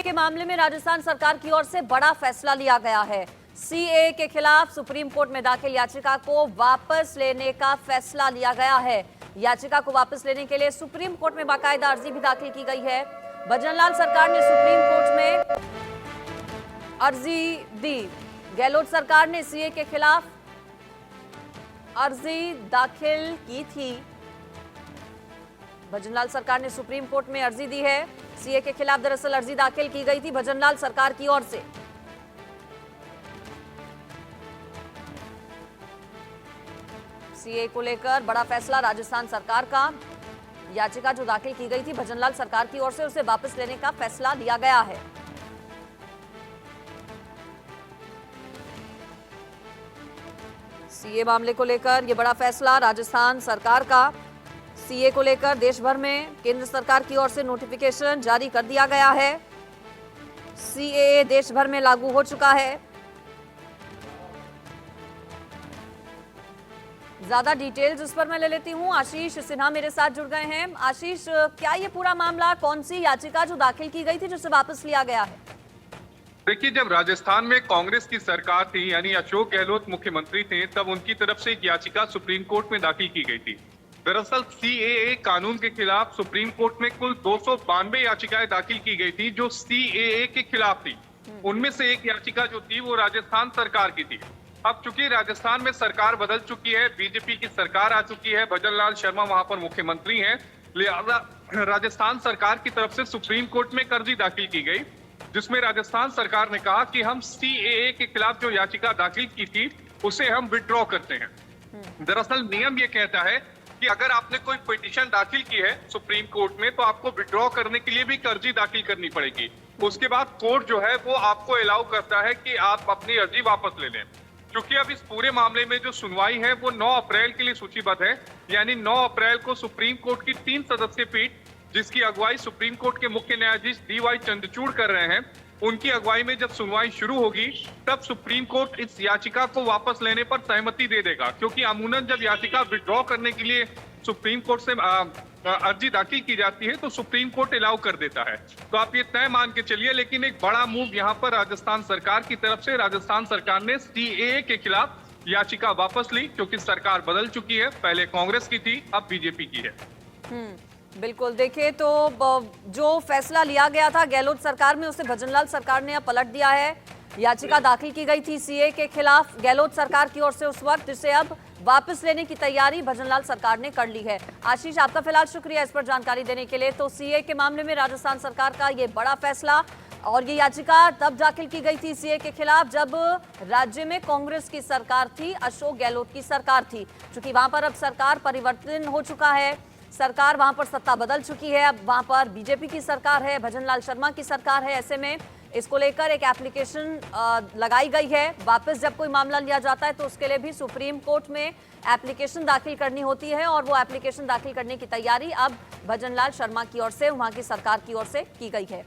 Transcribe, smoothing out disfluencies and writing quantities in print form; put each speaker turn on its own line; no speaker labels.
CAA के मामले में राजस्थान सरकार की ओर से बड़ा फैसला लिया गया है। सीएए के खिलाफ सुप्रीम कोर्ट में दाखिल याचिका को वापस लेने का फैसला लिया गया है। याचिका को वापस लेने के लिए सुप्रीम कोर्ट में बाकायदा अर्जी भी दाखिल की गई है। भजनलाल सरकार ने सुप्रीम कोर्ट में अर्जी दी। गहलोत सरकार ने सीएए के खिलाफ अर्जी दाखिल की थी। भजनलाल सरकार ने सुप्रीम कोर्ट में अर्जी दी है। सीए के खिलाफ दरअसल अर्जी दाखिल की गई थी भजनलाल सरकार की ओर से। सीए को लेकर बड़ा फैसला राजस्थान सरकार का। याचिका जो दाखिल की गई थी भजनलाल सरकार की ओर से, उसे वापस लेने का फैसला लिया गया है। सीए मामले को लेकर यह बड़ा फैसला राजस्थान सरकार का। सीए को लेकर देश भर में केंद्र सरकार की ओर से नोटिफिकेशन जारी कर दिया गया है। सीएए देश भर में लागू हो चुका है। ज्यादा डिटेल्स उस पर मैं ले लेती हूं। आशीष सिन्हा मेरे साथ जुड़ गए हैं। आशीष, क्या ये पूरा मामला, कौन सी याचिका जो दाखिल की गई थी जिसे वापस लिया गया है?
देखिए, जब राजस्थान में कांग्रेस की सरकार थी, यानी अशोक गहलोत मुख्यमंत्री थे, तब उनकी तरफ से एक याचिका सुप्रीम कोर्ट में दाखिल की गई थी। दरअसल सीएए कानून के खिलाफ सुप्रीम कोर्ट में कुल 292 याचिकाएं दाखिल की गई थी जो सीएए के खिलाफ थी। उनमें से एक याचिका जो थी वो राजस्थान सरकार की थी। अब चूंकि राजस्थान में सरकार बदल चुकी है, बीजेपी की सरकार आ चुकी है, भजनलाल शर्मा वहां पर मुख्यमंत्री हैं, लिहाजा राजस्थान सरकार की तरफ से सुप्रीम कोर्ट में अर्जी दाखिल की गई, जिसमें राजस्थान सरकार ने कहा कि हम सीएए के खिलाफ जो याचिका दाखिल की थी उसे हम विड्रॉ करते हैं। दरअसल नियम ये कहता है कि अगर आपने कोई पिटीशन दाखिल की है सुप्रीम कोर्ट में तो आपको विड्रॉ करने के लिए भी अर्जी दाखिल करनी पड़ेगी। उसके बाद कोर्ट जो है वो आपको अलाउ करता है कि आप अपनी अर्जी वापस ले लें। क्योंकि अब इस पूरे मामले में जो सुनवाई है वो 9 अप्रैल के लिए सूचीबद्ध है, यानी 9 अप्रैल को सुप्रीम कोर्ट की 3 सदस्यीय पीठ, जिसकी अगुवाई सुप्रीम कोर्ट के मुख्य न्यायाधीश डीवाई चंद्रचूड़ कर रहे हैं, उनकी अगुवाई में जब सुनवाई शुरू होगी तब सुप्रीम कोर्ट इस याचिका को वापस लेने पर सहमति दे देगा। क्योंकि अमूमन जब याचिका विड्रॉ करने के लिए सुप्रीम कोर्ट से अर्जी दाखिल की जाती है तो सुप्रीम कोर्ट अलाउ कर देता है। तो आप ये तय मान के चलिए। लेकिन एक बड़ा मूव यहाँ पर राजस्थान सरकार की तरफ से, राजस्थान सरकार ने सीएए के खिलाफ याचिका वापस ली, क्योंकि सरकार बदल चुकी है, पहले कांग्रेस की थी, अब बीजेपी की है।
बिल्कुल, देखिए तो जो फैसला लिया गया था गहलोत सरकार में, उसे भजनलाल सरकार ने अब पलट दिया है। याचिका दाखिल की गई थी सीए के खिलाफ गहलोत सरकार की ओर से उस वक्त, जिसे अब वापस लेने की तैयारी भजनलाल सरकार ने कर ली है। आशीष, आपका फिलहाल शुक्रिया इस पर जानकारी देने के लिए। तो सीए के मामले में राजस्थान सरकार का ये बड़ा फैसला, और ये याचिका तब दाखिल की गई थी सीए के खिलाफ जब राज्य में कांग्रेस की सरकार थी, अशोक गहलोत की सरकार थी। चूंकि वहां पर अब सरकार परिवर्तन हो चुका है, सरकार वहां पर सत्ता बदल चुकी है, अब वहां पर बीजेपी की सरकार है, भजनलाल शर्मा की सरकार है। ऐसे में इसको लेकर एक एप्लीकेशन लगाई गई है। वापस जब कोई मामला लिया जाता है तो उसके लिए भी सुप्रीम कोर्ट में एप्लीकेशन दाखिल करनी होती है, और वो एप्लीकेशन दाखिल करने की तैयारी अब भजनलाल शर्मा की ओर से, वहां की सरकार की ओर से की गई है।